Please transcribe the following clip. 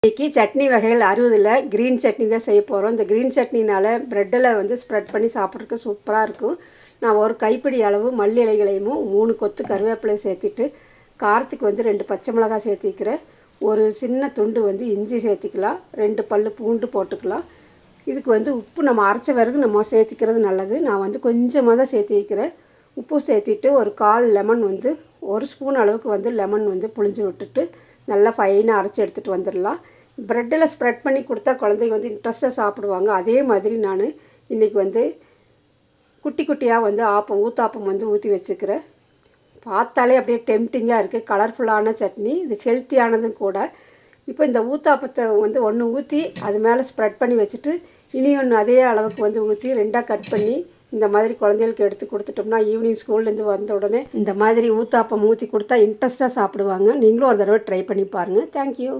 இன்றைக்கி சட்னி வகைகள் 60ல் க்ரீன் சட்னி தான் செய்ய போகிறோம். இந்த க்ரீன் சட்னினால் ப்ரெட்டில் வந்து ஸ்ப்ரெட் பண்ணி சாப்பிட்றதுக்கு சூப்பராக இருக்கும். நான் ஒரு கைப்பிடி அளவு மல்லி இலைகளையும் 3 கொத்து கருவேப்பிலை சேர்த்திட்டு காரத்துக்கு வந்து 2 பச்சை மிளகாய் சேர்த்திக்கிறேன். ஒரு சின்ன துண்டு வந்து இஞ்சி சேர்த்திக்கலாம். 2 பல் பூண்டு போட்டுக்கலாம். இதுக்கு வந்து உப்பு நம்ம அரைச்ச பிறகு நம்ம சேர்த்திக்கிறது நல்லது. நான் வந்து கொஞ்சமாக தான் சேர்த்தி வைக்கிறேன். உப்பு சேர்த்திட்டு ஒரு 1/4 லெமன் வந்து 1 ஸ்பூன் அளவுக்கு வந்து லெமன் வந்து புழிஞ்சு விட்டுட்டு நல்லா ஃபைனாக அரைச்சி எடுத்துகிட்டு வந்துடலாம். ப்ரெட்டில் ஸ்ப்ரெட் பண்ணி கொடுத்தா குழந்தைங்க வந்து இன்ட்ரெஸ்ட்டாக சாப்பிடுவாங்க. அதே மாதிரி நான் இன்றைக்கி வந்து குட்டி குட்டியாக வந்து ஊத்தாப்பம் வந்து ஊற்றி வச்சுக்கிறேன். பார்த்தாலே அப்படியே டெம்டிங்காக இருக்குது. கலர்ஃபுல்லான சட்னி, இது ஹெல்த்தியானதும் கூட. இப்போ இந்த ஊத்தாப்பத்தை வந்து ஒன்று ஊற்றி அது மேலே ஸ்ப்ரெட் பண்ணி வச்சுட்டு இனி ஒன்று அதே அளவுக்கு வந்து ஊற்றி 2ஆக கட் பண்ணி இந்த மாதிரி குழந்தைகளுக்கு எடுத்து கொடுத்துட்டோம்னா ஈவினிங் ஸ்கூல்லேருந்து வந்த உடனே இந்த மாதிரி ஊத்தாப்பம் ஊற்றி கொடுத்தா இன்ட்ரெஸ்ட்டாக சாப்பிடுவாங்க. நீங்களும் ஒரு தடவை ட்ரை பண்ணி பாருங்கள். தேங்க்யூ.